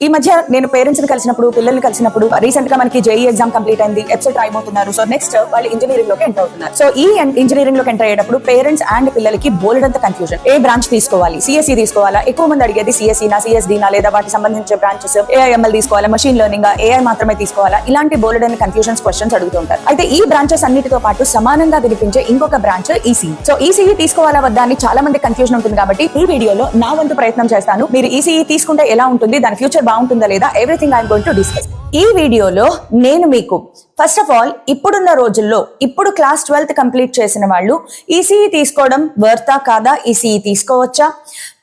ఈ మధ్య నేను పేరెంట్స్ ని కలిసినప్పుడు, పిల్లల్ని కలిసినప్పుడు, రీసెంట్ గా మనకి జేఈ ఎగ్జామ్ కంప్లీట్ అయింది, ఎఫ్సెట్ రాయబోతున్నారు. సో నెక్స్ట్ వాళ్ళు ఇంజనీరింగ్ లోకి ఎంటర్ అవుతున్నారు. సో ఈ ఇంజనీరింగ్ లోకి ఎంటర్ అయ్యేటప్పుడు పేరెంట్స్ అండ్ పిల్లలకి బోలెడంత కన్ఫ్యూజన్. ఏ బ్రాంచ్ తీసుకోవాలి, సిఎస్ఈ తీసుకోవాలా? ఎక్కువ మంది అడిగేది సిఎస్ఈనా, సిఎస్డీనా, లేదా వాటికి సంబంధించిన బ్రాంచెస్ ఏఐఎంఎల్ తీసుకోవాలా, మషిన్ లెర్నింగ్, ఏఐ మాత్రమే తీసుకోవాలా? ఇలాంటి బోలెడన్ కన్ఫ్యూజన్స్ క్వశ్చన్స్ అడుగుతుంటారు. అయితే ఈ బ్రాంచెస్ అన్నిటితో పాటు సమానంగా వినిపించే ఇంకొక బ్రాంచ్ ఈసీఈ. సో ఈసీఈ తీసుకోవాలా వద్దా అని చాలా మంది కన్ఫ్యూజన్ ఉంటుంది. కాబట్టి ఈ వీడియోలో నా వంతు ప్రయత్నం చేస్తాను. మీరు ఈసీఈ తీసుకుంటే ఎలా ఉంటుంది, దాని ఫ్యూచర్ బాగుంటుందా లేదా, everything I'm going to discuss. ఈ వీడియోలో నేను మీకు ఫస్ట్ ఆఫ్ ఆల్ ఇప్పుడున్న రోజుల్లో ఇప్పుడు క్లాస్ 12th కంప్లీట్ చేసిన వాళ్ళు ఈసీఈ తీసుకోవడం వర్తా కాదా, ఈసీఈ తీసుకోవచ్చా,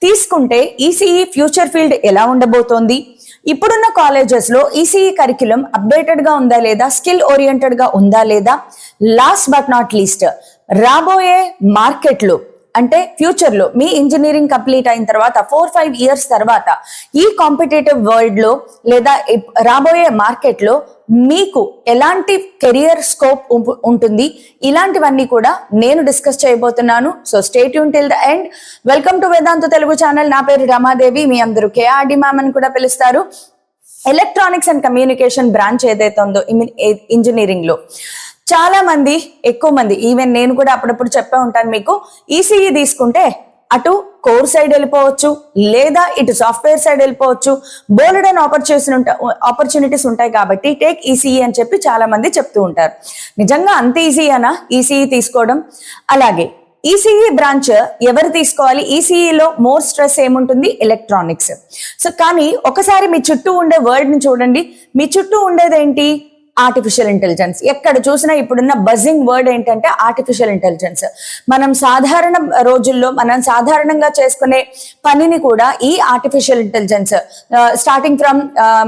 తీసుకుంటే ఈసీఈ ఫ్యూచర్ ఫీల్డ్ ఎలా ఉండబోతోంది, ఇప్పుడున్న కాలేజెస్ లో ఈసీఈ కరిక్యులం అప్డేటెడ్ గా ఉందా లేదా, స్కిల్ ఓరియంటెడ్ గా ఉందా లేదా, లాస్ట్ బట్ నాట్ లీస్ట్ రాబోయే మార్కెట్ లో అంటే ఫ్యూచర్ లో మీ ఇంజనీరింగ్ కంప్లీట్ అయిన తర్వాత 4-5 years తర్వాత ఈ కాంపిటేటివ్ వరల్డ్ లో లేదా రాబోయే మార్కెట్ లో మీకు ఎలాంటి కెరియర్ స్కోప్ ఉంటుంది, ఇలాంటివన్నీ కూడా నేను డిస్కస్ చేయబోతున్నాను. So stay tune till the end. Welcome to Vedantu Telugu channel. నా పేరు రమాదేవి, మీ అందరూ కేఆర్డి మ్యామ్ అని కూడా పిలుస్తారు. ఎలక్ట్రానిక్స్ అండ్ కమ్యూనికేషన్ బ్రాంచ్ ఏదైతే ఉందో ఇంజనీరింగ్ లో చాలా మంది, ఎక్కువ మంది, ఈవెన్ నేను కూడా అప్పుడప్పుడు చెప్పే ఉంటాను మీకు, ఈసీఈ తీసుకుంటే అటు కోర్ సైడ్ వెళ్ళిపోవచ్చు, లేదా ఇటు సాఫ్ట్వేర్ సైడ్ వెళ్ళిపోవచ్చు, బోలెడన్ ఆపర్చునిటీస్ ఉంటాయి కాబట్టి టేక్ ఈసీఈ అని చెప్పి చాలా మంది చెప్తూ ఉంటారు. నిజంగా అంత ఈజీ అనా ఈసీఈ తీసుకోవడం? అలాగే ఈసీఈ బ్రాంచ్ ఎవరు తీసుకోవాలి? ఈసీఈలో మోర్ స్ట్రెస్ ఏముంటుంది? ఎలక్ట్రానిక్స్. సో కానీ ఒకసారి మీ చుట్టూ ఉండే వరల్డ్ ని చూడండి. మీ చుట్టూ ఉండేదేంటి? Artificial intelligence. ఎక్కడ చూసినా ఇప్పుడున్న బజింగ్ వర్డ్ ఏంటంటే ఆర్టిఫిషియల్ ఇంటెలిజెన్స్. మనం సాధారణ రోజుల్లో మనం సాధారణంగా చేసుకునే పనిని కూడా ఈ ఆర్టిఫిషియల్ ఇంటెలిజెన్స్ స్టార్టింగ్ ఫ్రమ్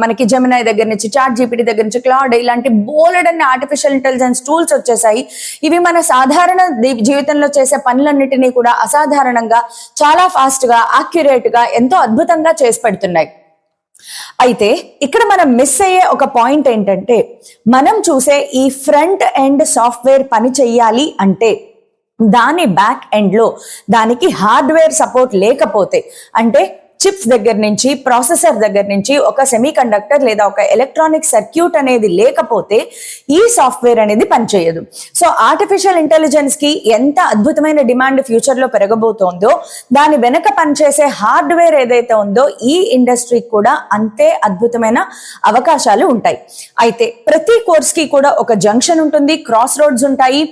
మనకి జెమినై దగ్గర నుంచి, చాట్ జీపీటీ దగ్గర నుంచి, క్లౌడ్, ఇలాంటి బోలెడన్ని ఆర్టిఫిషియల్ ఇంటెలిజెన్స్ టూల్స్ వచ్చేసాయి. ఇవి మన సాధారణ జీవితంలో చేసే పనులన్నిటినీ కూడా అసాధారణంగా, చాలా ఫాస్ట్ గా, యాక్యురేట్ గా, ఎంతో అద్భుతంగా చేసి పెడుతున్నాయి. అయితే ఇక్కడ మనం మిస్ అయ్యే ఒక పాయింట్ ఏంటంటే, మనం చూసే ఈ ఫ్రంట్ ఎండ్ సాఫ్ట్వేర్ పని చెయ్యాలి అంటే దాని బ్యాక్ ఎండ్ లో దానికి హార్డ్వేర్ సపోర్ట్ లేకపోతే, అంటే చిప్స్ దగ్గర నుంచి, ప్రాసెసర్ దగ్గర నుంచి, ఒక సెమీ కండక్టర్ లేదా ఒక ఎలక్ట్రానిక్ సర్క్యూట్ అనేది లేకపోతే ఈ సాఫ్ట్వేర్ అనేది పనిచేయదు. సో ఆర్టిఫిషియల్ ఇంటెలిజెన్స్ కి ఎంత అద్భుతమైన డిమాండ్ ఫ్యూచర్ లో పెరగబోతోందో, దాని వెనక పనిచేసే హార్డ్వేర్ ఏదైతే ఉందో ఈ ఇండస్ట్రీకి కూడా అంతే అద్భుతమైన అవకాశాలు ఉంటాయి. అయితే ప్రతి కోర్స్ కి కూడా ఒక జంక్షన్ ఉంటుంది, క్రాస్ రోడ్స్ ఉంటాయి.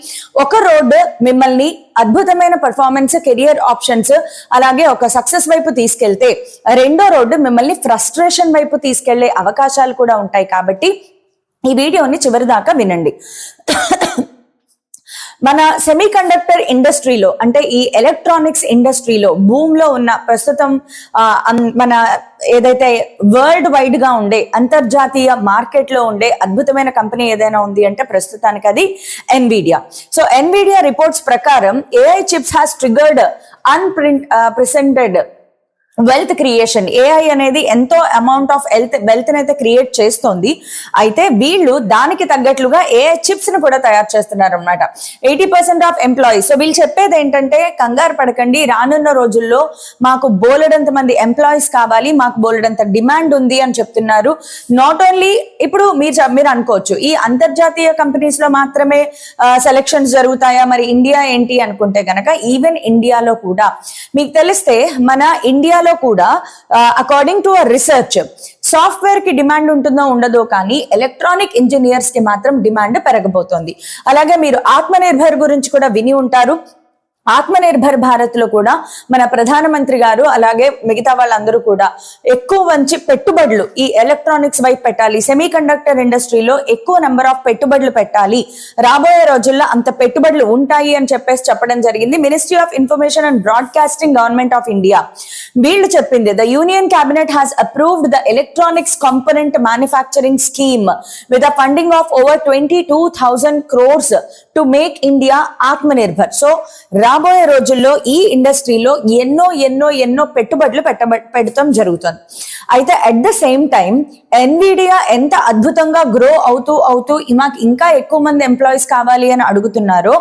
ఒక రోడ్ మిమ్మల్ని అద్భుతమైన పర్ఫార్మెన్స్, కెరియర్ ఆప్షన్స్, అలాగే ఒక సక్సెస్ వైపు తీసుకెళ్తే రెండో రోడ్డు మిమ్మల్ని ఫ్రస్ట్రేషన్ వైపు తీసుకెళ్లే అవకాశాలు కూడా ఉంటాయి. కాబట్టి ఈ వీడియోని చివరి దాకా వినండి. మన సెమీ కండక్టర్ ఇండస్ట్రీలో, అంటే ఈ ఎలక్ట్రానిక్స్ ఇండస్ట్రీలో బూమ్ లో ఉన్న ప్రస్తుతం మన ఏదైతే వరల్డ్ వైడ్ గా ఉండే, అంతర్జాతీయ మార్కెట్ లో ఉండే అద్భుతమైన కంపెనీ ఏదైనా ఉంది అంటే ప్రస్తుతానికి అది ఎన్విడియా. సో ఎన్విడియా రిపోర్ట్స్ ప్రకారం AI chips has triggered unprecedented wealth creation. AI అనేది ఎంతో అమౌంట్ ఆఫ్ వెల్త్ అయితే క్రియేట్ చేస్తోంది. అయితే వీళ్ళు దానికి తగ్గట్లుగా ఏఐ చిప్స్ ను కూడా తయారు చేస్తున్నారు అనమాట. 80% ఆఫ్ ఎంప్లాయీస్. సో వీళ్ళు చెప్పేది ఏంటంటే, కంగారు పడకండి, రానున్న రోజుల్లో మాకు బోలెడంత మంది ఎంప్లాయీస్ కావాలి, మాకు బోలెడంత డిమాండ్ ఉంది అని చెప్తున్నారు. నాట్ ఓన్లీ ఇప్పుడు మీరు అనుకోవచ్చు, ఈ అంతర్జాతీయ కంపెనీస్ లో మాత్రమే సెలక్షన్స్ జరుగుతాయా, మరి ఇండియా ఏంటి అనుకుంటే గనక, ఈవెన్ ఇండియాలో కూడా మీకు తెలిస్తే, మన ఇండియాలో కూడా అకార్డింగ్ టు రీసెర్చ్ సాఫ్ట్వేర్ కి డిమాండ్ ఉంటుందో ఉండదో కానీ ఎలక్ట్రానిక్ ఇంజనీర్స్ కి మాత్రం డిమాండ్ పెరగబోతోంది. అలాగే మీరు ఆత్మనిర్భర్ గురించి కూడా విని ఉంటారు. ఆత్మనిర్భర్ భారత్ లో కూడా మన ప్రధానమంత్రి గారు, అలాగే మిగతా వాళ్ళందరూ కూడా ఎక్కువ మంచి పెట్టుబడులు ఈ ఎలక్ట్రానిక్స్ వైపు పెట్టాలి, సెమీ కండక్టర్ ఇండస్ట్రీలో ఎక్కువ నెంబర్ ఆఫ్ పెట్టుబడులు పెట్టాలి, రాబోయే రోజుల్లో అంత పెట్టుబడులు ఉంటాయి అని చెప్పడం జరిగింది. Ministry of information and broadcasting, government of India వీళ్ళు చెప్పింది, the union cabinet has approved the electronics component manufacturing scheme with a funding of over 22,000 crores to make India Atmanirbhar. So రాబోయే రోజుల్లో ఈ ఇండస్ట్రీలో ఎన్నో పెట్టుబడులు పెడతాం జరుగుతుంది. అయితే at the same time Nvidia ఎంత అద్భుతంగా గ్రో అవుతూ మాకు ఇంకా ఎక్కువ మంది ఎంప్లాయీస్ కావాలి అని అడుగుతున్నారో,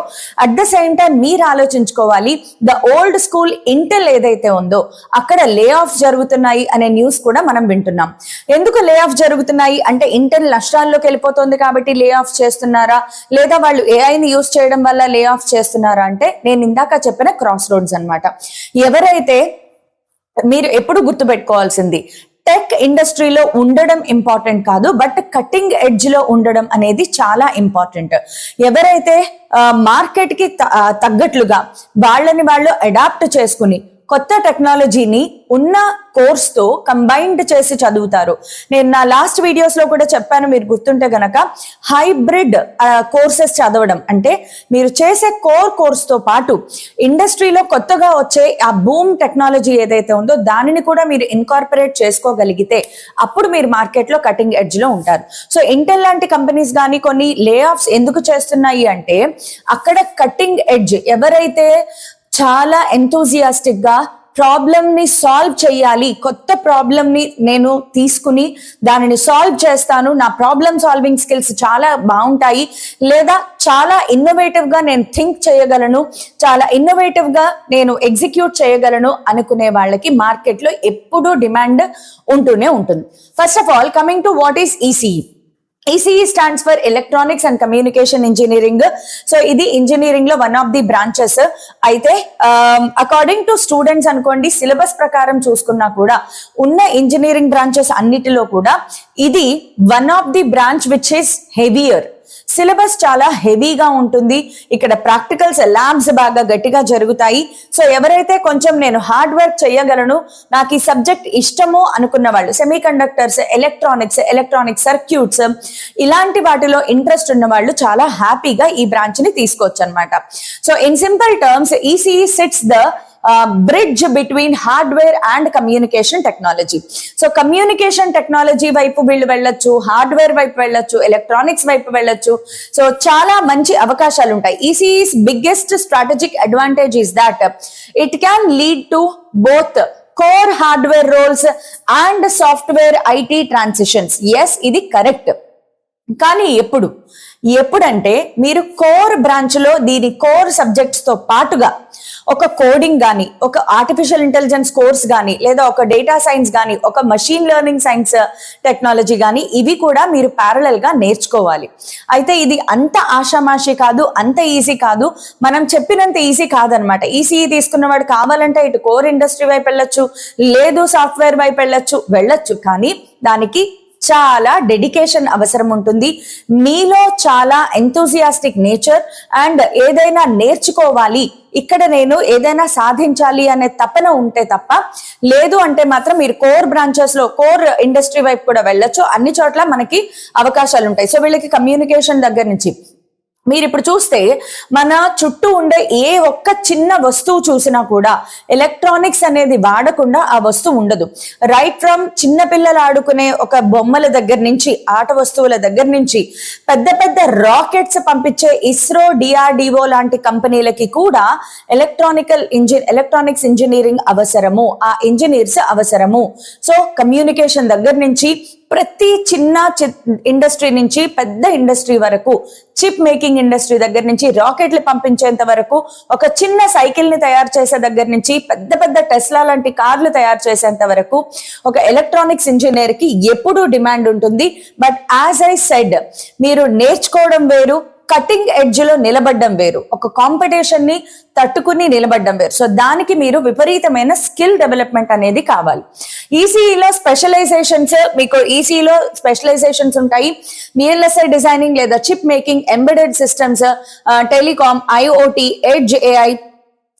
అట్ ద సేమ్ టైం మీరు ఆలోచించుకోవాలి, ద ఓల్డ్ స్కూల్ ఇంటెల్ ఏదైతే ఉందో అక్కడ లే ఆఫ్ జరుగుతున్నాయి అనే న్యూస్ కూడా మనం వింటున్నాం. ఎందుకు లే ఆఫ్ జరుగుతున్నాయి అంటే ఇంటెల్ నష్టాల్లోకి వెళ్ళిపోతుంది కాబట్టి లే ఆఫ్ చేస్తున్నారా, లేదా వాళ్ళు ఏఐని యూజ్ చేయడం వల్ల లే ఆఫ్ చేస్తున్నారా అంటే నేను ఇందాక చెప్పిన క్రాస్ రోడ్స్ అన్నమాట. ఎవరైతే మీరు ఎప్పుడు గుర్తుపెట్టుకోవాల్సింది, టెక్ ఇండస్ట్రీలో ఉండడం ఇంపార్టెంట్ కాదు, బట్ కటింగ్ ఎడ్జ్ లో ఉండడం అనేది చాలా ఇంపార్టెంట్. ఎవరైతే మార్కెట్ కి తగ్గట్లుగా వాళ్ళని వాళ్ళు అడాప్ట్ చేసుకుని కొత్త టెక్నాలజీని ఉన్న కోర్స్ తో కంబైన్డ్ చేసి చదువుతారు. నేను నా లాస్ట్ వీడియోస్ లో కూడా చెప్పాను, మీరు గుర్తుంటే గనక హైబ్రిడ్ కోర్సెస్ చదవడం అంటే మీరు చేసే కోర్స్ తో పాటు ఇండస్ట్రీలో కొత్తగా వచ్చే ఆ బూమ్ టెక్నాలజీ ఏదైతే ఉందో దానిని కూడా మీరు ఇన్కార్పొరేట్ చేసుకోగలిగితే అప్పుడు మీరు మార్కెట్ లో కటింగ్ ఎడ్జ్ లో ఉంటారు. సో ఇంటెల్ లాంటి కంపెనీస్ కానీ కొన్ని లే ఆఫ్స్ ఎందుకు చేస్తున్నాయి అంటే అక్కడ కటింగ్ ఎడ్జ్ ఎవరైతే చాలా ఎంతూజియాస్టిక్ గా ప్రాబ్లమ్ ని సాల్వ్ చేయాలి, కొత్త ప్రాబ్లమ్ ని నేను తీసుకుని దానిని సాల్వ్ చేస్తాను, నా ప్రాబ్లమ్ సాల్వింగ్ స్కిల్స్ చాలా బాగుంటాయి, లేదా చాలా ఇన్నోవేటివ్ గా నేను థింక్ చేయగలను, చాలా ఇన్నోవేటివ్ గా నేను ఎగ్జిక్యూట్ చేయగలను అనుకునే వాళ్ళకి మార్కెట్ లో ఎప్పుడూ డిమాండ్ ఉంటూనే ఉంటుంది. First of all coming to what is ECE. ECE stands for Electronics and Communication Engineering. So ఇది ఇంజనీరింగ్ లో వన్ ఆఫ్ ది బ్రాంచెస్. అయితే అకార్డింగ్ టు స్టూడెంట్స్ అనుకోండి, సిలబస్ ప్రకారం చూసుకున్నా కూడా ఉన్న ఇంజనీరింగ్ బ్రాంచెస్ అన్నిటిలో కూడా ఇది one of the branch which is heavier. Syllabus చాలా హెవీగా ఉంటుంది. ఇక్కడ ప్రాక్టికల్స్, ల్యాబ్స్ బాగా గట్టిగా జరుగుతాయి. సో ఎవరైతే కొంచెం నేను హార్డ్ వర్క్ చేయగలను, నాకు ఈ సబ్జెక్ట్ ఇష్టము అనుకున్న వాళ్ళు, సెమీ కండక్టర్స్, ఎలక్ట్రానిక్ సర్క్యూట్స్ ఇలాంటి వాటిలో ఇంట్రెస్ట్ ఉన్న వాళ్ళు చాలా హ్యాపీగా ఈ బ్రాంచ్ ని తీసుకోవచ్చు అనమాట. So in simple terms ECE sits the bridge between hardware and communication technology. So communication technology వైపు వీళ్ళు వెళ్ళొచ్చు, హార్డ్వేర్ వైపు వెళ్ళొచ్చు, ఎలక్ట్రానిక్స్ వైపు వెళ్ళొచ్చు. సో చాలా మంచి అవకాశాలు ఉంటాయి. ECE's biggest strategic advantage is that it can lead to both core hardware roles and software IT transitions. Yes, ఇది కరెక్ట్. కానీ ఎప్పుడంటే మీరు కోర్ బ్రాంచ్ లో దీని కోర్ సబ్జెక్ట్స్ తో పాటుగా ఒక కోడింగ్ గానీ, ఒక ఆర్టిఫిషియల్ ఇంటెలిజెన్స్ కోర్స్ గానీ, లేదా ఒక డేటా సైన్స్ గానీ, ఒక మషీన్ లెర్నింగ్ సైన్స్ టెక్నాలజీ గానీ ఇవి కూడా మీరు ప్యారలల్ గా నేర్చుకోవాలి. అయితే ఇది అంత ఆషామాషి కాదు, అంత ఈజీ కాదు, మనం చెప్పినంత ఈజీ కాదనమాట. ఈసీఈ తీసుకున్నవాడు కావాలంటే ఇటు కోర్ ఇండస్ట్రీ వైపు వెళ్ళొచ్చు, లేదు సాఫ్ట్వేర్ వైపు వెళ్ళొచ్చు. కానీ దానికి చాలా డెడికేషన్ అవసరం ఉంటుంది. మీలో చాలా ఎంతూజియాస్టిక్ నేచర్ అండ్ ఏదైనా నేర్చుకోవాలి, ఇక్కడ నేను ఏదైనా సాధించాలి అనే తపన ఉంటే తప్ప, లేదు అంటే మాత్రం మీరు కోర్ బ్రాంచెస్ లో కోర్ ఇండస్ట్రీ వైపు కూడా వెళ్ళొచ్చు. అన్ని చోట్ల మనకి అవకాశాలు ఉంటాయి. సో వీళ్ళకి కమ్యూనికేషన్ దగ్గర నుంచి మీరు ఇప్పుడు చూస్తే మన చుట్టూ ఉండే ఏ ఒక్క చిన్న వస్తువు చూసినా కూడా ఎలక్ట్రానిక్స్ అనేది వాడకుండా ఆ వస్తువు ఉండదు. రైట్ ఫ్రమ్ చిన్న పిల్లలు ఆడుకునే ఒక బొమ్మల దగ్గర నుంచి, ఆట వస్తువుల దగ్గర నుంచి, పెద్ద రాకెట్స్ పంపించే ఇస్రో, డిఆర్డిఓ లాంటి కంపెనీలకి కూడా ఎలక్ట్రానిక్స్ ఇంజనీరింగ్ అవసరము, ఆ ఇంజనీర్స్ అవసరము. సో కమ్యూనికేషన్ దగ్గర నుంచి ప్రతి చిన్న ఇండస్ట్రీ నుంచి పెద్ద ఇండస్ట్రీ వరకు, చిప్ మేకింగ్ ఇండస్ట్రీ దగ్గర నుంచి రాకెట్లు పంపించేంత వరకు, ఒక చిన్న సైకిల్ ని తయారు చేసే దగ్గర నుంచి పెద్ద టెస్లా లాంటి కార్లు తయారు చేసేంత వరకు ఒక ఎలక్ట్రానిక్స్ ఇంజనీర్ కి ఎప్పుడూ డిమాండ్ ఉంటుంది. బట్ యాజ్ ఐ సెడ్, మీరు నేర్చుకోవడం వేరు, కటింగ్ ఎడ్జ్ లో నిలబడ్డం వేరు, ఒక కాంపిటీషన్ ని తట్టుకుని నిలబడ్డం వేరు. సో దానికి మీరు విపరీతమైన స్కిల్ డెవలప్మెంట్ అనేది కావాలి. ఈసీఈలో స్పెషలైజేషన్స్, మీకు ఈసీఈలో స్పెషలైజేషన్స్ ఉంటాయి. VLSI డిజైనింగ్ లేదా chip making, embedded systems, telecom, IoT, edge AI,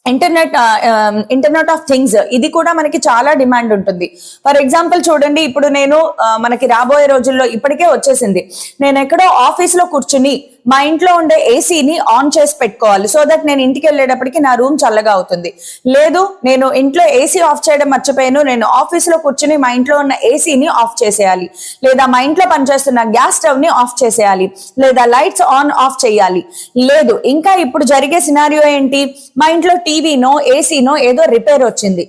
internet of things, ఇది కూడా మనకి చాలా డిమాండ్ ఉంటుంది. ఫర్ ఎగ్జాంపుల్ చూడండి, ఇప్పుడు నేను మనకి రాబోయే రోజుల్లో ఇప్పటికే వచ్చేసింది, నేను ఎక్కడో ఆఫీస్ లో కూర్చుని మా ఇంట్లో ఉండే ఏసీని ఆన్ చేసి పెట్టుకోవాలి, సో దట్ నేను ఇంటికి వెళ్ళేటప్పటికి నా రూమ్ చల్లగా అవుతుంది. లేదు నేను ఇంట్లో ఏసీ ఆఫ్ చేయడం మర్చిపోయాను, నేను ఆఫీస్ లో కూర్చుని మా ఇంట్లో ఉన్న ఏసీని ఆఫ్ చేసేయాలి, లేదా మా ఇంట్లో పనిచేస్తున్న గ్యాస్ స్టవ్ ని ఆఫ్ చేసేయాలి, లేదా లైట్స్ ఆన్ ఆఫ్ చేయాలి. లేదు ఇంకా ఇప్పుడు జరిగే సినారియో ఏంటి, మా ఇంట్లో టీవీనో ఏసీనో ఏదో రిపేర్ వచ్చింది.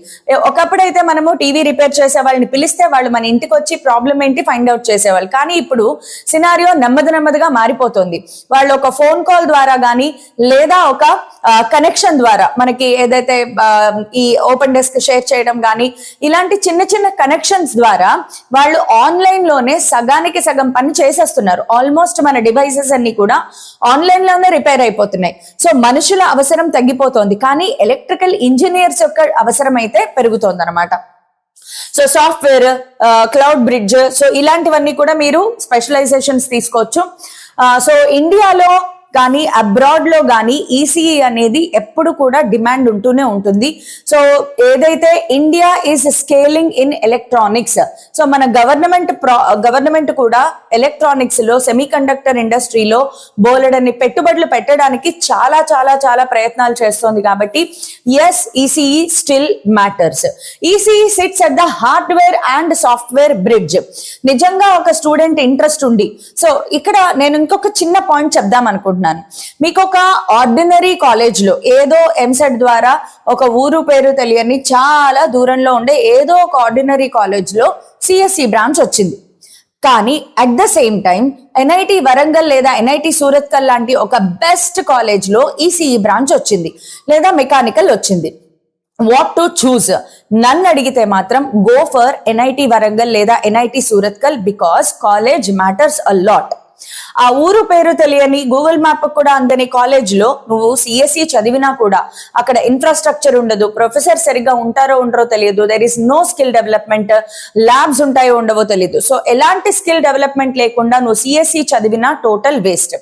ఒకప్పుడైతే మనము టీవీ రిపేర్ చేసే వాళ్ళని పిలిస్తే వాళ్ళు మన ఇంటికి వచ్చి ప్రాబ్లం ఏంటి ఫైండ్ అవుట్ చేసేవాళ్ళు. కానీ ఇప్పుడు సినారియో నెమ్మదిగా మారిపోతుంది. వాళ్ళు ఒక ఫోన్ కాల్ ద్వారా గానీ లేదా ఒక కనెక్షన్ ద్వారా మనకి ఏదైతే ఈ ఓపెన్ డెస్క్ షేర్ చేయడం గానీ ఇలాంటి చిన్న చిన్న కనెక్షన్స్ ద్వారా వాళ్ళు ఆన్లైన్ లోనే సగానికి సగం పని చేసేస్తున్నారు. ఆల్మోస్ట్ మన డివైసెస్ అన్ని కూడా ఆన్లైన్ లోనే రిపేర్ అయిపోతున్నాయి. సో మనుషుల అవసరం తగ్గిపోతోంది, కానీ ఎలక్ట్రికల్ ఇంజనీర్స్ యొక్క అవసరం అయితే పెరుగుతోంది అనమాట. So software, cloud bridge, so ఇలాంటివన్నీ కూడా మీరు స్పెషలైజేషన్స్ తీసుకోవచ్చు. సో ఇండియాలో కానీ అబ్రాడ్ లో కానీ ఈసీఈ అనేది ఎప్పుడు కూడా డిమాండ్ ఉంటూనే ఉంటుంది. సో ఏదైతే India is scaling in electronics, so మన గవర్నమెంట్ కూడా ఎలక్ట్రానిక్స్ లో సెమీ కండక్టర్ ఇండస్ట్రీలో బోలెడన్ని పెట్టుబడులు పెట్టడానికి చాలా చాలా చాలా ప్రయత్నాలు చేస్తోంది. కాబట్టి yes, ECE still matters. ECE sits at the hardware and software bridge. నిజంగా ఒక స్టూడెంట్ ఇంట్రెస్ట్ ఉండి, సో ఇక్కడ నేను ఇంకొక చిన్న పాయింట్ చెప్దాం అనుకుంటున్నాను. మీకు ఒక ఆర్డినరీ కాలేజ్ లో ఏదో ఎంసెట్ ద్వారా ఒక ఊరు పేరు తెలియని చాలా దూరంలో ఉండే ఏదో ఒక ఆర్డినరీ కాలేజ్ లో సిఎస్సి బ్రాంచ్ వచ్చింది. కానీ at the same time NIT Warangal లేదా ఎన్ఐటి సూరత్కల్ లాంటి ఒక బెస్ట్ కాలేజ్ లో ఈసీఈ బ్రాంచ్ వచ్చింది, లేదా మెకానికల్ వచ్చింది. What to choose? నన్ను అడిగితే మాత్రం గో ఫర్ ఎన్ఐటి వరంగల్ లేదా NIT Surathkal, because college matters a lot. ఆ ఊరు పేరు తెలియని గూగుల్ మ్యాప్ కూడా అందని కాలేజ్ లో నువ్వు సిఎస్సి చదివినా కూడా అక్కడ ఇన్ఫ్రాస్ట్రక్చర్ ఉండదు, ప్రొఫెసర్ సరిగ్గా ఉంటారో ఉండరో తెలియదు, there is no skill development, labs ఉంటాయో ఉండవో తెలియదు. సో ఎలాంటి స్కిల్ డెవలప్మెంట్ లేకుండా నువ్వు సిఎస్సి చదివినా టోటల్ వేస్ట్.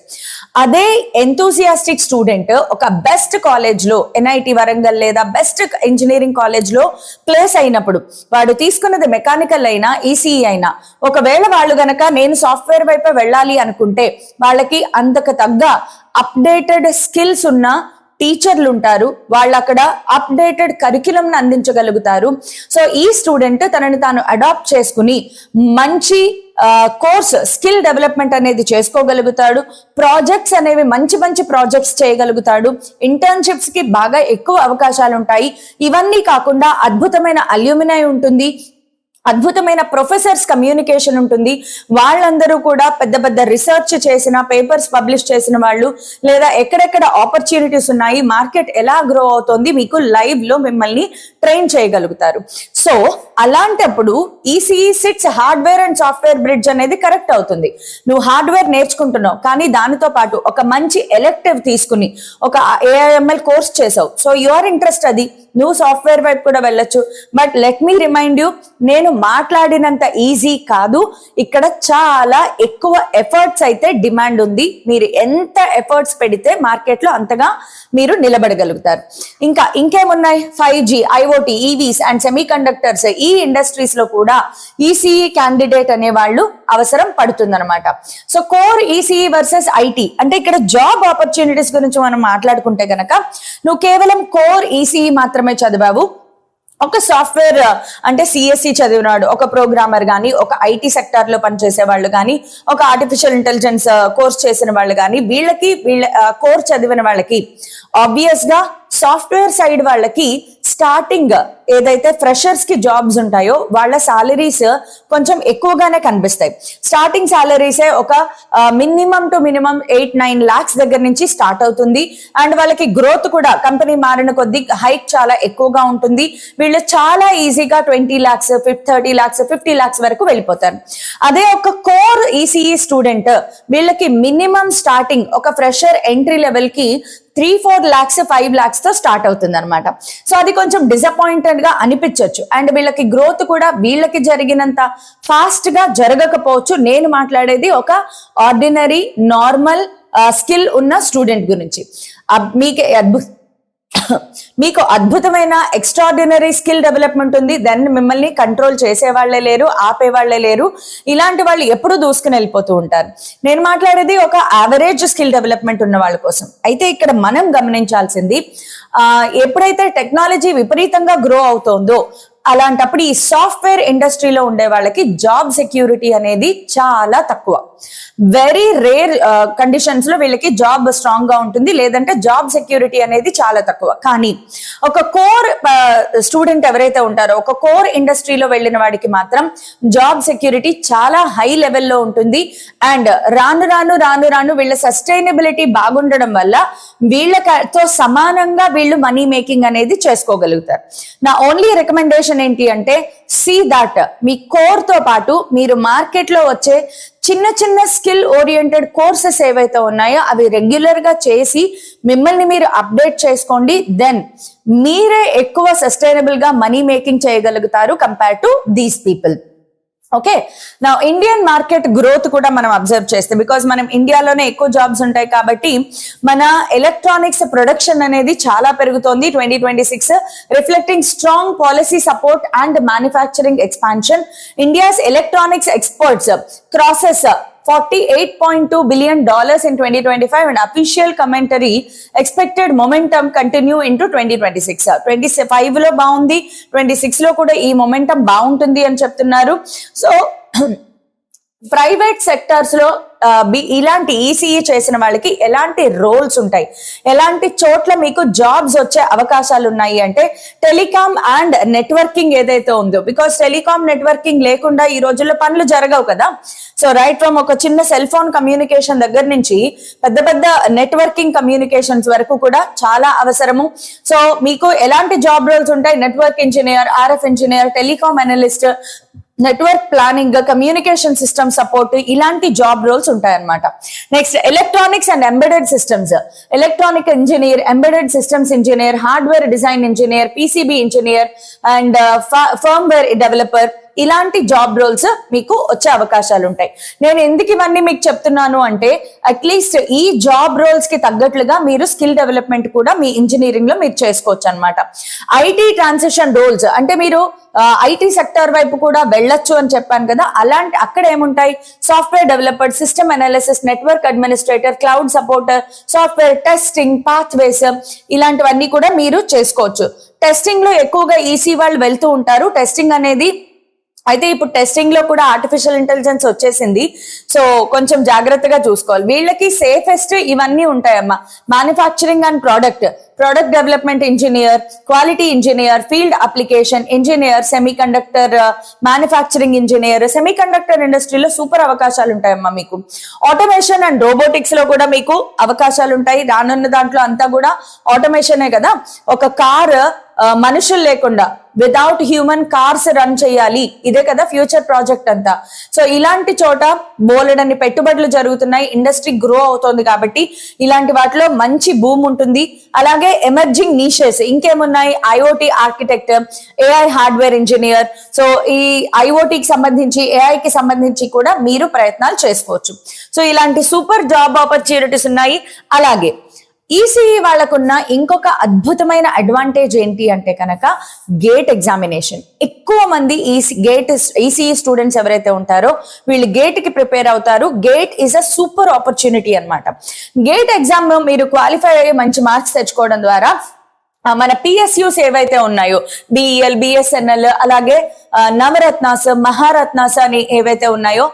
అదే ఎంతూసియాస్టిక్ స్టూడెంట్ ఒక బెస్ట్ కాలేజ్ లో ఎన్ఐటి వరంగల్ లేదా బెస్ట్ ఇంజనీరింగ్ కాలేజ్ లో ప్లేస్ అయినప్పుడు వాడు తీసుకున్నది మెకానికల్ అయినా ఈసీఈ అయినా, ఒకవేళ వాళ్ళు గనక నేను సాఫ్ట్వేర్ వైపు వెళ్ళాలి అనుకుంటే వాళ్ళకి అంతకు తగ్గ అప్డేటెడ్ స్కిల్స్ ఉన్న టీచర్లు ఉంటారు, వాళ్ళు అక్కడ అప్డేటెడ్ కరిక్యులం అందించగలుగుతారు. సో ఈ స్టూడెంట్ తనని తాను అడాప్ట్ చేసుకుని మంచి కోర్స్ స్కిల్ డెవలప్మెంట్ అనేది చేసుకోగలుగుతాడు, ప్రాజెక్ట్స్ అనేవి మంచి మంచి ప్రాజెక్ట్స్ చేయగలుగుతాడు, ఇంటర్న్షిప్స్ కి బాగా ఎక్కువ అవకాశాలు ఉంటాయి. ఇవన్నీ కాకుండా అద్భుతమైన అల్యూమినై ఉంటుంది, అద్భుతమైన ప్రొఫెసర్స్ కమ్యూనికేషన్ ఉంటుంది. వాళ్ళందరూ కూడా పెద్ద పెద్ద రీసెర్చ్ చేసిన పేపర్స్ పబ్లిష్ చేసిన వాళ్ళు, లేదా ఎక్కడెక్కడ ఆపర్చునిటీస్ ఉన్నాయి, మార్కెట్ ఎలా గ్రో అవుతుంది మీకు లైవ్ లో మిమ్మల్ని ట్రైన్ చేయగలుగుతారు. సో అలాంటప్పుడు ECE sits hardware and software bridge అనేది కరెక్ట్ అవుతుంది. నువ్వు హార్డ్వేర్ నేర్చుకుంటున్నావు, కానీ దానితో పాటు ఒక మంచి ఎలెక్టివ్ తీసుకుని ఒక ఏఐఎంఎల్ కోర్స్ చేసావు, సో యువర్ ఇంట్రెస్ట్ అది, నువ్వు సాఫ్ట్వేర్ వైపు కూడా వెళ్ళొచ్చు. But let me remind you, నేను మాట్లాడినంత ఈజీ కాదు, ఇక్కడ చాలా ఎక్కువ ఎఫర్ట్స్ అయితే డిమాండ్ ఉంది. మీరు ఎంత ఎఫర్ట్స్ పెడితే మార్కెట్ లో అంతగా మీరు నిలబడగలుగుతారు. ఇంకేమున్నాయి, 5G, IoT, EVs and semiconductors, ఈ ఇండస్ట్రీస్ లో కూడా ఈసీఈ క్యాండిడేట్ అనే వాళ్ళు అవసరం పడుతుందన్నమాట. So core ECE versus IT అంటే ఇక్కడ జాబ్ ఆపర్చునిటీస్ గురించి మనం మాట్లాడుకుంటే గనక, నువ్వు కేవలం కోర్ ఈసీఈ మాత్రమే చదివావు, ఒక సాఫ్ట్వేర్ అంటే సిఎస్సి చదివినాడు ఒక ప్రోగ్రామర్ గానీ, ఒక ఐటీ సెక్టార్ లో పనిచేసే వాళ్ళు గానీ, ఒక ఆర్టిఫిషియల్ ఇంటెలిజెన్స్ కోర్స్ చేసిన వాళ్ళు గానీ, వీళ్ళ కోర్స్ చదివిన వాళ్ళకి ఆబ్వియస్ గా సాఫ్ట్వేర్ సైడ్ వాళ్ళకి స్టార్టింగ్ ఏదైతే ఫ్రెషర్స్ కి జాబ్స్ ఉంటాయో వాళ్ళ సాలరీస్ కొంచెం ఎక్కువగానే కనిపిస్తాయి. స్టార్టింగ్ సాలరీసే ఒక మినిమం టు మినిమం 8-9 lakhs దగ్గర నుంచి స్టార్ట్ అవుతుంది. అండ్ వాళ్ళకి గ్రోత్ కూడా కంపెనీ మారిన కొద్దీ హైక్ చాలా ఎక్కువగా ఉంటుంది. వీళ్ళు చాలా ఈజీగా 20 lakhs, 30 lakhs, 50 lakhs వరకు వెళ్ళిపోతారు. అదే ఒక కోర్ ఈసీఈ స్టూడెంట్ వీళ్ళకి మినిమం స్టార్టింగ్ ఒక ఫ్రెషర్ ఎంట్రీ లెవెల్ కి 3-4 lakhs, 5 lakhs తో స్టార్ట్ అవుతుంది అనమాట. సో అది కొంచెం డిసప్పాయింటెడ్ గా అనిపించవచ్చు. అండ్ వీళ్ళకి గ్రోత్ కూడా వీళ్ళకి జరిగినంత ఫాస్ట్ గా జరగకపోవచ్చు. నేను మాట్లాడేది ఒక ఆర్డినరీ నార్మల్ స్కిల్ ఉన్న స్టూడెంట్ గురించి. మీకు మీకు అద్భుతమైన ఎక్స్ట్రాడినరీ స్కిల్ డెవలప్మెంట్ ఉంది, దాన్ని మిమ్మల్ని కంట్రోల్ చేసే వాళ్ళే లేరు, ఆపే వాళ్ళే లేరు. ఇలాంటి వాళ్ళు ఎప్పుడు దూసుకుని వెళ్ళిపోతూ ఉంటారు. నేను మాట్లాడేది ఒక యావరేజ్ స్కిల్ డెవలప్మెంట్ ఉన్న వాళ్ళ కోసం. అయితే ఇక్కడ మనం గమనించాల్సింది, ఎప్పుడైతే టెక్నాలజీ విపరీతంగా గ్రో అవుతోందో అలాంటప్పుడు ఈ సాఫ్ట్వేర్ ఇండస్ట్రీలో ఉండే వాళ్ళకి జాబ్ సెక్యూరిటీ అనేది చాలా తక్కువ. వెరీ రేర్ కండిషన్స్ లో వీళ్ళకి జాబ్ స్ట్రాంగ్ గా ఉంటుంది, లేదంటే జాబ్ సెక్యూరిటీ అనేది చాలా తక్కువ. కానీ ఒక కోర్ స్టూడెంట్ ఎవరైతే ఉంటారో, ఒక కోర్ ఇండస్ట్రీలో వెళ్ళిన వాడికి మాత్రం జాబ్ సెక్యూరిటీ చాలా హై లెవెల్లో ఉంటుంది. అండ్ రాను రాను రాను రాను వీళ్ళ సస్టైనబిలిటీ బాగుండడం వల్ల వీళ్ళతో సమానంగా వీళ్ళు మనీ మేకింగ్ అనేది చేసుకోగలుగుతారు. నా ఓన్లీ రికమెండేషన్ ఏంటి అంటే, సీ దాట్ మీ కోర్ తో పాటు మీరు మార్కెట్ లో వచ్చే చిన్న చిన్న స్కిల్ ఓరియంటెడ్ కోర్సెస్ ఏవైతే ఉన్నాయో అవి రెగ్యులర్ గా చేసి మిమ్మల్ని మీరు అప్డేట్ చేసుకోండి. దెన్ మీరే ఎక్కువ సస్టైనబుల్ గా మనీ మేకింగ్ చేయగలుగుతారు compare to these people. Okay, నా ఇండియన్ మార్కెట్ గ్రోత్ కూడా మనం అబ్జర్వ్ చేస్తే, బికాస్ మనం ఇండియాలోనే ఎక్కువ జాబ్స్ ఉంటాయి కాబట్టి మన ఎలక్ట్రానిక్స్ ప్రొడక్షన్ అనేది చాలా పెరుగుతోంది 2026, reflecting strong policy support and manufacturing expansion. India's electronics exports crosses $48.2 billion in 2025 and official commentary expected momentum continue into 2026. 25 లో బాగుంది, 26 లో కూడా ఈ మొమెంటం బాగుంటుంది అని చెప్తున్నారు. సో ప్రైవేట్ సెక్టార్స్ లో ఇలాంటి ఈసీఈ చేసిన వాళ్ళకి ఎలాంటి రోల్స్ ఉంటాయి, ఎలాంటి చోట్ల మీకు జాబ్స్ వచ్చే అవకాశాలు ఉన్నాయి అంటే, టెలికామ్ అండ్ నెట్వర్కింగ్ ఏదైతే ఉందో, బికాస్ టెలికామ్ నెట్వర్కింగ్ లేకుండా ఈ రోజుల్లో పనులు జరగవు కదా. సో రైట్ ఫ్రమ్ ఒక చిన్న సెల్ ఫోన్ కమ్యూనికేషన్ దగ్గర నుంచి పెద్ద పెద్ద నెట్వర్కింగ్ కమ్యూనికేషన్స్ వరకు కూడా చాలా అవసరము. సో మీకు ఎలాంటి జాబ్ రోల్స్ ఉంటాయి, network engineer, RF engineer, telecom analyst, network planning, communication system support, ఇలాంటి జాబ్ రోల్స్ ఉంటాయన్నమాట. Next electronics and embedded systems, electronic engineer, embedded systems engineer, hardware design engineer, PCB engineer and firmware developer, ఇలాంటి job roles మీకు వచ్చే అవకాశాలు ఉంటాయి. నేను ఎందుకు ఇవన్నీ మీకు చెప్తున్నాను అంటే, అట్లీస్ట్ ఈ జాబ్ రోల్స్ కి తగ్గట్లుగా మీరు స్కిల్ డెవలప్మెంట్ కూడా మీ ఇంజనీరింగ్ లో మీరు చేసుకోవచ్చు అనమాట. ఐటీ ట్రాన్సిషన్ రోల్స్ అంటే మీరు ఐటీ సెక్టర్ వైపు కూడా వెళ్ళొచ్చు అని చెప్పాను కదా, అలాంటి అక్కడ ఏముంటాయి, software developer, system analysis, network administrator, cloud supporter, software testing, pathways, ఇలాంటివన్నీ కూడా మీరు చేసుకోవచ్చు. టెస్టింగ్ లో ఎక్కువగా ఈసీ వాళ్ళు వెళ్తూ ఉంటారు. టెస్టింగ్ అనేది అయితే ఇప్పుడు టెస్టింగ్ లో కూడా ఆర్టిఫిషియల్ ఇంటెలిజెన్స్ వచ్చేసింది, సో కొంచెం జాగ్రత్తగా చూసుకోవాలి. వీళ్ళకి సేఫెస్ట్ ఇవన్నీ ఉంటాయమ్మా, manufacturing and product development engineer, quality engineer, field application engineer, semiconductor manufacturing engineer. Semiconductor ఇండస్ట్రీలో సూపర్ అవకాశాలు ఉంటాయమ్మా మీకు. ఆటోమేషన్ అండ్ రోబోటిక్స్ లో కూడా మీకు అవకాశాలు ఉంటాయి. రానున్న దాంట్లో అంతా కూడా ఆటోమేషనే కదా. ఒక కార్ మనుషులు లేకుండా వితౌట్ హ్యూమన్ కార్స్ రన్ చేయాలి, ఇదే కదా ఫ్యూచర్ ప్రాజెక్ట్ అంతా. సో ఇలాంటి చోట బోలెడన్ని పెట్టుబడులు జరుగుతున్నాయి, ఇండస్ట్రీ గ్రో అవుతోంది కాబట్టి ఇలాంటి వాటిలో మంచి బూమ్ ఉంటుంది. అలాగే ఎమర్జింగ్ నీషెస్ ఇంకేమున్నాయి, IoT architect, AI hardware engineer. So ఈ ఐఓటీకి సంబంధించి, ఏఐకి సంబంధించి కూడా మీరు ప్రయత్నాలు చేసుకోవచ్చు. సో ఇలాంటి సూపర్ జాబ్ ఆపర్చునిటీస్ ఉన్నాయి. అలాగే ఈసీఈ వాళ్ళకున్న ఇంకొక అద్భుతమైన అడ్వాంటేజ్ ఏంటి అంటే కనుక, గేట్ ఎగ్జామినేషన్. ఎక్కువ మంది ఈసీఈ స్టూడెంట్స్ ఎవరైతే ఉంటారో వీళ్ళు గేట్ కి ప్రిపేర్ అవుతారు. Gate is a super opportunity అన్నమాట. గేట్ ఎగ్జామ్ మీరు క్వాలిఫై అయ్యి మంచి మార్క్స్ తెచ్చుకోవడం ద్వారా మన పిఎస్యూస్ ఏవైతే ఉన్నాయో, బిఈఎల్, బిఎస్ఎన్ఎల్, అలాగే నవరత్నాస్, మహారత్నాస్ అని ఏవైతే ఉన్నాయో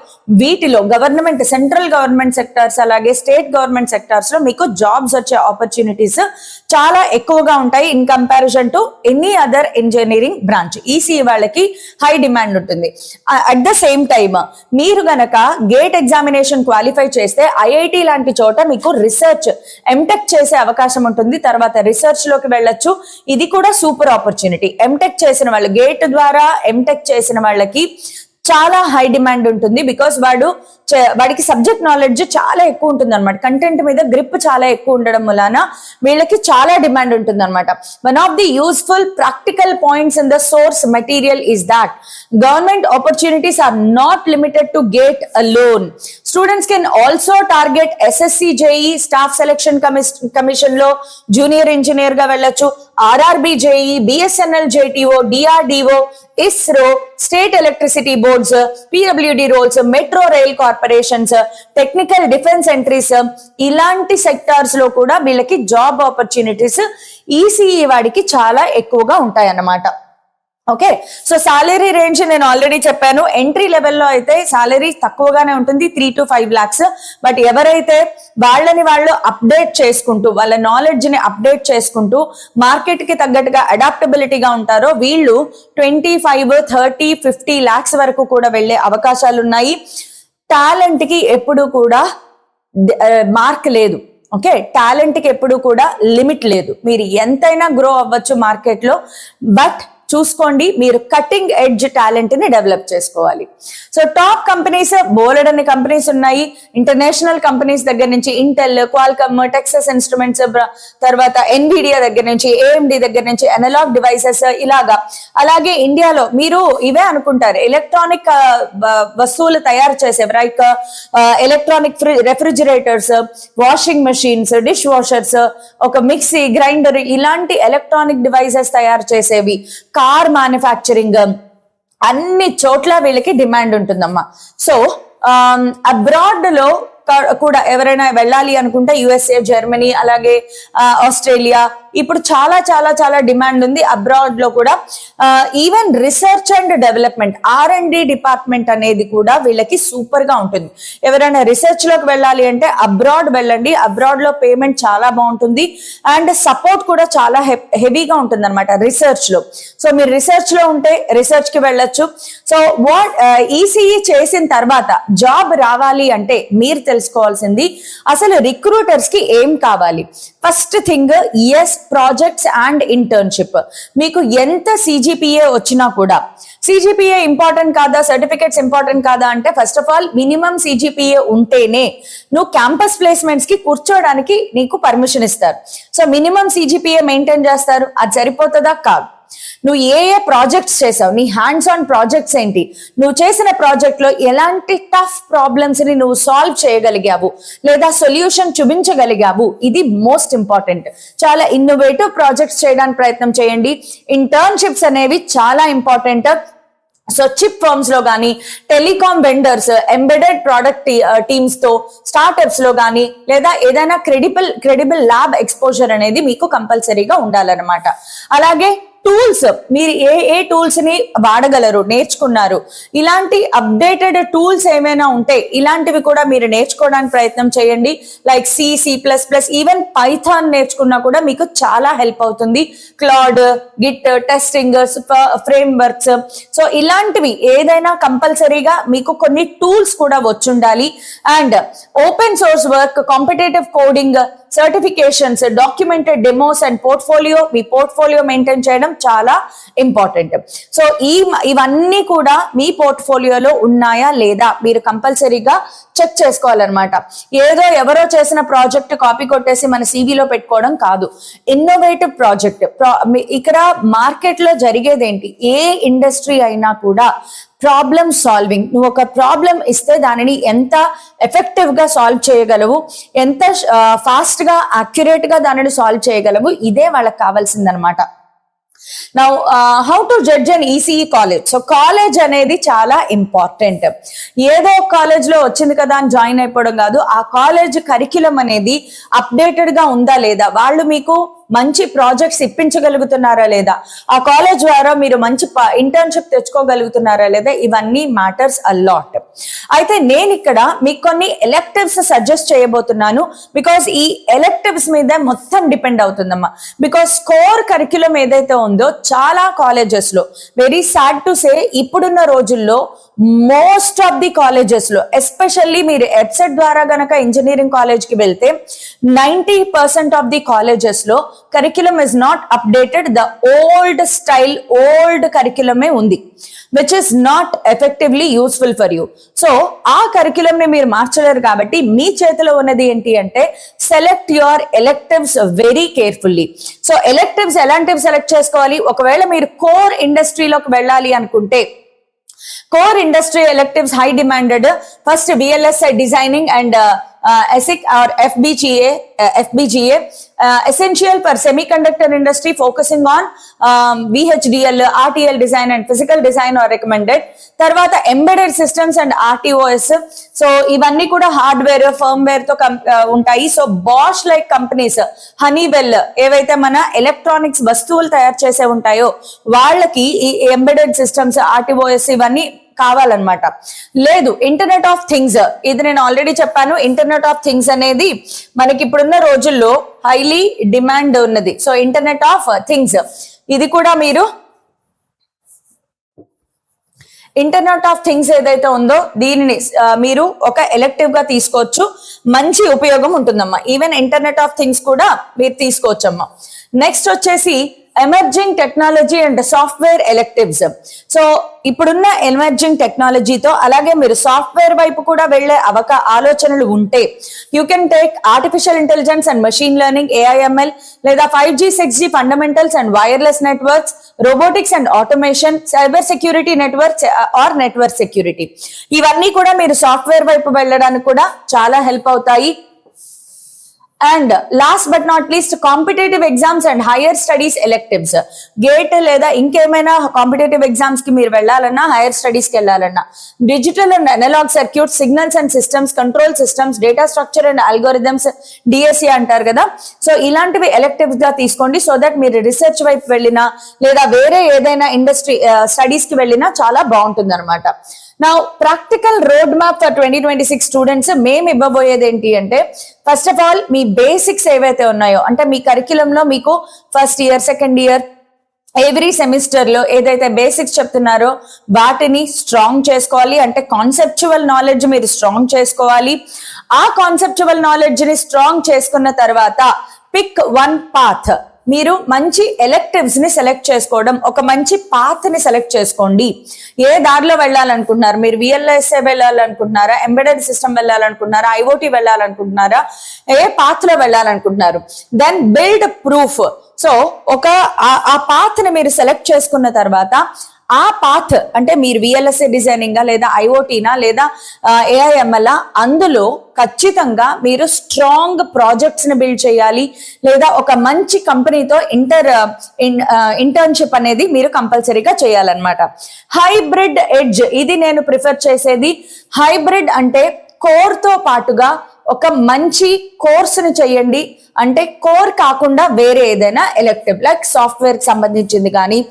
వీటిలో గవర్నమెంట్, సెంట్రల్ గవర్నమెంట్ సెక్టార్స్ అలాగే స్టేట్ గవర్నమెంట్ సెక్టార్స్ లో మీకు జాబ్స్ వచ్చే ఆపర్చునిటీస్ చాలా ఎక్కువగా ఉంటాయి in comparison to any other engineering branch. ECE వాళ్ళకి హై డిమాండ్ ఉంటుంది. అట్ ద సేమ్ టైమ్ మీరు గనక గేట్ ఎగ్జామినేషన్ క్వాలిఫై చేస్తే ఐఐటి లాంటి చోట మీకు రీసెర్చ్, ఎంటెక్ చేసే అవకాశం ఉంటుంది. తర్వాత రీసెర్చ్ లోకి వెళ్ళొచ్చు. ఇది కూడా సూపర్ ఆపర్చునిటీ. ఎంటెక్ చేసిన వాళ్ళు, గేట్ ద్వారా ఎంటెక్ చేసిన వాళ్ళకి చాలా హై డిమాండ్ ఉంటుంది. బికాస్ వాడికి సబ్జెక్ట్ నాలెడ్జ్ చాలా ఎక్కువ ఉంటుంది అనమాట. కంటెంట్ మీద గ్రిప్ చాలా ఎక్కువ ఉండడం వలన వీళ్ళకి చాలా డిమాండ్ ఉంటుంది అనమాట. One of the useful practical points in the source material is that government opportunities are not limited to get a loan. Students can also target SSC JE staff selection commission లో junior engineer గా వెళ్ళొచ్చు, RRB JE, BSNL JTO, DRDO, ISRO, state electricity boards, PWD roles, metro rail corporations, technical defence entries, ఇలాంటి sectors లో కూడా వీళ్ళకి job opportunities ECE వాడికి చాలా ఎక్కువగా ఉంటాయి అన్నమాట. ఓకే, సో సాలరీ రేంజ్ నేను ఆల్రెడీ చెప్పాను. ఎంట్రీ లెవెల్లో అయితే సాలరీ తక్కువగానే ఉంటుంది, 3 to 5 lakhs. బట్ ఎవరైతే వాళ్ళని వాళ్ళు అప్డేట్ చేసుకుంటూ, వాళ్ళ నాలెడ్జ్ ని అప్డేట్ చేసుకుంటూ మార్కెట్ కి తగ్గట్టుగా అడాప్టబిలిటీగా ఉంటారో వీళ్ళు 25, 30, 50 lakhs వరకు కూడా వెళ్లే అవకాశాలు ఉన్నాయి. టాలెంట్ కి ఎప్పుడు కూడా మార్క్ లేదు. ఓకే, టాలెంట్ కి ఎప్పుడు కూడా లిమిట్ లేదు. మీరు ఎంతైనా గ్రో అవ్వచ్చు మార్కెట్ లో, బట్ చూసుకోండి మీరు కటింగ్ ఎడ్జ్ టాలెంట్ ని డెవలప్ చేసుకోవాలి. సో టాప్ కంపెనీస్ బోలెడన్ని కంపెనీస్ ఉన్నాయి. ఇంటర్నేషనల్ కంపెనీస్ దగ్గర నుంచి ఇంటెల్, క్వాల్కమ్, టెక్సస్ ఇన్స్ట్రుమెంట్స్, తర్వాత ఎన్విడియా దగ్గర నుంచి, AMD దగ్గర నుంచి, అనలాగ్ డివైసెస్, ఇలాగా. అలాగే ఇండియాలో మీరు ఇవే అనుకుంటారు, ఎలక్ట్రానిక్ వస్తువులు తయారు చేసేవి, like electronic refrigerators, washing machines, dish washers, ఒక మిక్సీ, గ్రైండర్, ఇలాంటి ఎలక్ట్రానిక్ డివైసెస్ తయారు చేసేవి, కార్ మ్యానుఫ్యాక్చరింగ్, అన్ని చోట్ల వీళ్ళకి డిమాండ్ ఉంటుందమ్మా. సో అబ్రాడ్ లో కూడా ఎవరైనా వెళ్ళాలి అనుకుంటే USA, జర్మనీ, అలాగే ఆస్ట్రేలియా, ఇప్పుడు చాలా చాలా చాలా డిమాండ్ ఉంది అబ్రాడ్ లో కూడా. Even research and development, R&D department అనేది కూడా వీళ్ళకి సూపర్ గా ఉంటుంది. ఎవరైనా రీసెర్చ్ లోకి వెళ్ళాలి అంటే అబ్రాడ్ వెళ్ళండి. అబ్రాడ్ లో పేమెంట్ చాలా బాగుంటుంది అండ్ సపోర్ట్ కూడా చాలా హెవీగా ఉంటుంది అనమాట రీసెర్చ్ లో. సో మీరు రీసెర్చ్ లో ఉంటే రీసెర్చ్ కి వెళ్ళొచ్చు. సో ECE చేసిన తర్వాత జాబ్ రావాలి అంటే మీరు తెలుసుకోవాల్సింది అసలు రిక్రూటర్స్ కి ఏం కావాలి. First thing, projects and internship. మీకు ఎంత CGPA వచ్చినా కూడా, CGPA ఇంపార్టెంట్ కాదా, సర్టిఫికేట్స్ ఇంపార్టెంట్ కాదా అంటే first of all minimum CGPA ఉంటేనే నువ్వు క్యాంపస్ ప్లేస్మెంట్స్ కి కూర్చోడానికి నీకు పర్మిషన్ ఇస్తారు. సో మినిమం CGPA మెయింటైన్ చేస్తారు. అది సరిపోతుందా? కాదు. నువ్వు ఏ ప్రాజెక్ట్స్ చేసావు, నీ హ్యాండ్స్ ఆన్ ప్రాజెక్ట్స్ ఏంటి, నువ్వు చేసిన ప్రాజెక్ట్ లో ఎలాంటి టఫ్ ప్రాబ్లమ్స్ ని నువ్వు సాల్వ్ చేయగలిగావు లేదా సొల్యూషన్ చూపించగలిగావు, ఇది మోస్ట్ ఇంపార్టెంట్. చాలా ఇన్నోవేటివ్ ప్రాజెక్ట్స్ చేయడానికి ప్రయత్నం చేయండి. ఇంటర్న్షిప్స్ అనేవి చాలా ఇంపార్టెంట్. సో చిప్ ఫర్మ్స్ లో కానీ, telecom vendors, embedded product teams తో, స్టార్ట్అప్స్ లో కానీ, లేదా ఏదైనా క్రెడిబుల్ ల్యాబ్ ఎక్స్పోజర్ అనేది మీకు కంపల్సరీగా ఉండాలన్నమాట. అలాగే టూల్స్, మీరు ఏ టూల్స్ ని వాడగలరు, నేర్చుకున్నారు, ఇలాంటి అప్డేటెడ్ టూల్స్ ఏమైనా ఉంటే ఇలాంటివి కూడా మీరు నేర్చుకోవడానికి ప్రయత్నం చేయండి. లైక్ C++, ఈవెన్ పైథాన్ నేర్చుకున్నా కూడా మీకు చాలా హెల్ప్ అవుతుంది. Cloud, git, testing, frameworks, so ఇలాంటివి ఏదైనా కంపల్సరీగా మీకు కొన్ని టూల్స్ కూడా వచ్చుండాలి. And open source work, competitive coding, certifications, documented demos and portfolio, మీ పోర్ట్ఫోలియో మెయింటైన్ చేయడం చాలా ఇంపార్టెంట్. సో ఇవన్నీ కూడా మీ పోర్ట్ఫోలియోలో ఉన్నాయా లేదా మీరు కంపల్సరీగా చెక్ చేసుకోవాలన్నమాట. ఏదో ఎవరో చేసిన ప్రాజెక్ట్ కాపీ కొట్టేసి మన CVలో పెట్టుకోవడం కాదు. Innovative project. ఇక్కడ మార్కెట్ లో జరిగేది ఏంటి, ఏ ఇండస్ట్రీ అయినా కూడా ప్రాబ్లమ్ సాల్వింగ్. నువ్వు ఒక ప్రాబ్లం ఇస్తే దానిని ఎంత ఎఫెక్టివ్ గా సాల్వ్ చేయగలవు, ఎంత ఫాస్ట్ గా అక్యురేట్ గా దానిని సాల్వ్ చేయగలవు, ఇదే వాళ్ళకి కావాల్సిందనమాట. Now how to judge an ECE college. So college అనేది చాలా ఇంపార్టెంట్. ఏదో కాలేజ్ లో వచ్చింది కదా అని జాయిన్ అయిపోవడం కాదు. ఆ కాలేజ్ కరిక్యులం అనేది అప్డేటెడ్ గా ఉందా లేదా, వాళ్ళు మీకు మంచి ప్రాజెక్ట్స్ ఇప్పించగలుగుతున్నారా లేదా, ఆ కాలేజ్ ద్వారా మీరు మంచి ఇంటర్న్షిప్ తెచ్చుకోగలుగుతున్నారా లేదా, ఇవన్నీ మ్యాటర్స్ అ లాట్. అయితే నేను ఇక్కడ మీకు కొన్ని ఎలెక్టివ్స్ సజెస్ట్ చేయబోతున్నాను. బికాస్ ఈ ఎలెక్టివ్స్ మీద మొత్తం డిపెండ్ అవుతుందమ్మా. బికాస్ కోర్ కరిక్యులం ఏదైతే ఉందో చాలా కాలేజెస్ లో, వెరీ సాడ్ టు సే, ఇప్పుడున్న రోజుల్లో మోస్ట్ ఆఫ్ ది కాలేజెస్ లో, ఎస్పెషల్లీ మీరు వెబ్సైట్ ద్వారా గనక ఇంజనీరింగ్ కాలేజ్ కి వెళ్తే 90% ఆఫ్ ది కాలేజెస్ లో curriculum is not updated, the old style, old curriculum ఉంది, which is not effectively useful for you. So ఆ curriculum ని మీరు మార్చలేరు కాబట్టి మీ చేతిలో ఉన్నది ఏంటి అంటే select your electives very carefully. So electives ఎలాంటివి సెలెక్ట్ చేసుకోవాలి? ఒకవేళ మీరు కోర్ ఇండస్ట్రీలోకి వెళ్ళాలి అనుకుంటే core industry electives high demanded, first VLSI designing and ESIC or FPGA, essential for semiconductor industry, focusing on VHDL, RTL design and physical design are recommended. Tarvata embedded systems and RTOS, so ivanni kuda hardware firmware to untayi. So Bosch like companies, Honeywell evaithe mana electronics vastuvulu tayar chese untayo vallaki ee embedded systems, RTOS ivanni కావాలన్నమాట. లేదు internet of things, ఇది నేను already చెప్పాను. Internet of things అనేది మనకి ఇప్పుడున్న రోజుల్లో highly demand ఉన్నది. సో ఇంటర్నెట్ ఆఫ్ థింగ్స్ ఇది కూడా మీరు ఇంటర్నెట్ ఆఫ్ థింగ్స్ ఏదైతే ఉందో దీనిని మీరు ఒక ఎలెక్టివ్ గా తీసుకోవచ్చు. మంచి ఉపయోగం ఉంటుందమ్మా. ఈవెన్ ఇంటర్నెట్ ఆఫ్ థింగ్స్ కూడా మీరు తీసుకోవచ్చమ్మా. నెక్స్ట్ వచ్చేసి emerging technology and software electives. So ఇప్పుడున్న ఎమర్జింగ్ టెక్నాలజీతో అలాగే మీరు సాఫ్ట్వేర్ వైపు కూడా వెళ్లే ఆలోచనలు ఉంటే you can take artificial intelligence and machine learning, AIML, లేదా 5G 6G fundamentals and wireless networks, robotics and automation, cyber security networks or network security. ఇవన్నీ కూడా మీరు సాఫ్ట్వేర్ వైపు వెళ్ళడానికి కూడా చాలా హెల్ప్ అవుతాయి. And last but not least competitive exams and higher studies electives. Gate లేదా ఇంకేమైనా కాంపిటేటివ్ ఎగ్జామ్స్ కి మీరు వెళ్ళాలన్నా, హైయర్ స్టడీస్ కి వెళ్ళాలన్నా, digital and analog circuit, signals and systems, control systems, data structure and algorithms, DSE అంటారు కదా. సో ఇలాంటివి ఎలెక్టివ్స్ గా తీసుకోండి. సో దట్ మీరు రీసెర్చ్ వైపు వెళ్ళినా లేదా వేరే ఏదైనా ఇండస్ట్రీ స్టడీస్ కి వెళ్ళినా చాలా బాగుంటుంది అనమాట. Now, practical roadmap for 2026 students మేము ఇవ్వబోయేది ఏంటి అంటే first of all me basics ఏవైతే ఉన్నాయో అంటే మీ కరిక్యులంలో మీకు first year, second year, every semester లో ఏదైతే బేసిక్స్ చెప్తున్నారో వాటిని స్ట్రాంగ్ చేసుకోవాలి. అంటే కాన్సెప్చువల్ నాలెడ్జ్ మీరు స్ట్రాంగ్ చేసుకోవాలి. ఆ కాన్సెప్చువల్ నాలెడ్జ్ ని స్ట్రాంగ్ చేసుకున్న తర్వాత పిక్ వన్ పాత్, మీరు మంచి ఎలెక్టివ్స్ ని సెలెక్ట్ చేసుకోవడం, ఒక మంచి పాత్ ని సెలెక్ట్ చేసుకోండి. ఏ దారిలో వెళ్ళాలనుకుంటున్నారు? మీరు VLSI వెళ్ళాలనుకుంటున్నారా, ఎంబెడెడ్ సిస్టమ్ వెళ్ళాలనుకుంటున్నారా, IoT వెళ్ళాలనుకుంటున్నారా, ఏ పాత్ లో వెళ్ళాలనుకుంటున్నారు? Then build proof. సో ఆ పాత్ ని మీరు సెలెక్ట్ చేసుకున్న తర్వాత ఆ పాత్ అంటే మీరు VLSI డిజైనింగ్ లేదా IoTనా లేదా AIML, అందులో ఖచ్చితంగా మీరు స్ట్రాంగ్ ప్రాజెక్ట్స్ ని బిల్డ్ చేయాలి. లేదా ఒక మంచి కంపెనీతో ఇంటర్న్షిప్ అనేది మీరు కంపల్సరీగా చేయాలన్నమాట. హైబ్రిడ్ ఎడ్జ్, ఇది నేను ప్రిఫర్ చేసేది. హైబ్రిడ్ అంటే కోర్ తో పాటుగా ఒక మంచి కోర్స్ ని చేయండి. అంటే కోర్ కాకుండా వేరే ఏదైనా ఎలెక్టివ్ లైక్ సాఫ్ట్వేర్ కి సంబంధించింది కానీ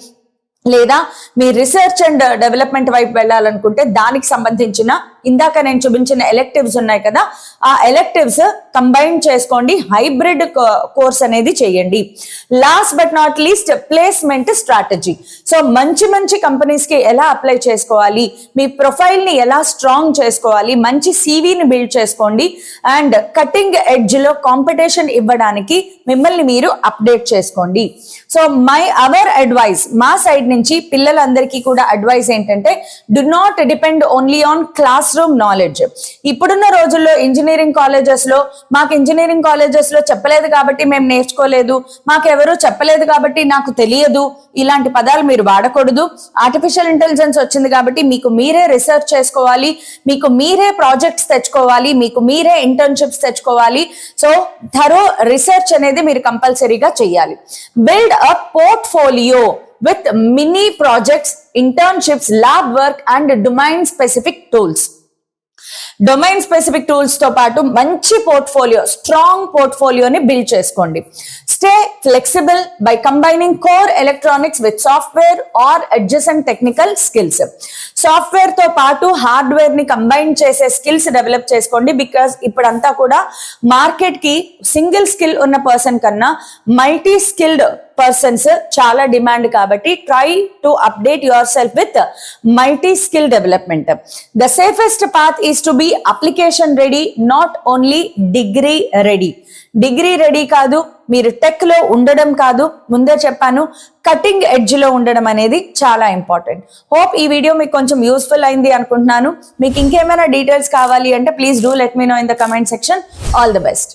లేదా మీ రీసెర్చ్ అండ్ డెవలప్మెంట్ వైపు వెళ్ళాలనుకుంటే దానికి సంబంధించిన ఇందాక నేను చూపించిన ఎలెక్టివ్స్ ఉన్నాయి కదా, ఆ ఎలెక్టివ్స్ కంబైన్ చేసుకోండి. హైబ్రిడ్ కోర్స్ అనేది చేయండి. Last but not least placement strategy. So మంచి మంచి కంపెనీస్ కి ఎలా అప్లై చేసుకోవాలి, మీ ప్రొఫైల్ ని ఎలా స్ట్రాంగ్ చేసుకోవాలి, మంచి CVని బిల్డ్ చేసుకోండి. అండ్ కటింగ్ ఎడ్జ్ లో కాంపిటీషన్ ఇవ్వడానికి మిమ్మల్ని మీరు అప్డేట్ చేసుకోండి. సో అవర్ అడ్వైస్, మా సైడ్ నుంచి పిల్లలందరికీ కూడా అడ్వైస్ ఏంటంటే do not depend only on class room knowledge. ఇప్పుడున్న రోజుల్లో ఇంజనీరింగ్ కాలేజెస్ లో మాకు ఇంజనీరింగ్ కాలేజెస్ లో చెప్పలేదు కాబట్టి మేము నేర్చుకోలేదు, మాకెవరూ చెప్పలేదు కాబట్టి నాకు తెలియదు, ఇలాంటి పదాలు మీరు వాడకూడదు. ఆర్టిఫిషియల్ ఇంటెలిజెన్స్ వచ్చింది కాబట్టి మీకు మీరే రీసెర్చ్ చేసుకోవాలి, మీకు మీరే ప్రాజెక్ట్స్ తెచ్చుకోవాలి, మీకు మీరే ఇంటర్న్షిప్స్ తెచ్చుకోవాలి. సో థరో రీసెర్చ్ అనేది మీరు కంపల్సరీగా చేయాలి. Build a portfolio with mini projects, internships, lab work and domain specific tools. Domain specific tools తో పాటు మంచి పోర్ట్ఫోలియో, స్ట్రాంగ్ పోర్ట్ఫోలియోని బిల్డ్ చేసుకోండి. Stay flexible by combining core electronics with software or adjacent technical skills. Software తో పాటు hardware ని combine చేసే skills develop చేసుకోండి. Because ఇప్పుడంతా కూడా మార్కెట్ కి సింగిల్ స్కిల్ ఉన్న పర్సన్ కన్నా మల్టీ స్కిల్డ్ పర్సన్స్ చాలా డిమాండ్ కాబట్టి try to update your self with multi skill development. The safest path is to be application ready, not only degree ready. Degree ready కాదు, మీరు tech లో ఉండడం కాదు, ముందే చెప్పాను కటింగ్ ఎడ్జ్ లో ఉండడం అనేది చాలా ఇంపార్టెంట్. హోప్ ఈ వీడియో మీకు కొంచెం యూస్ఫుల్ అయింది అనుకుంటున్నాను. మీకు ఇంకేమైనా డీటెయిల్స్ కావాలి అంటే please do let me know in the comment section. All the best.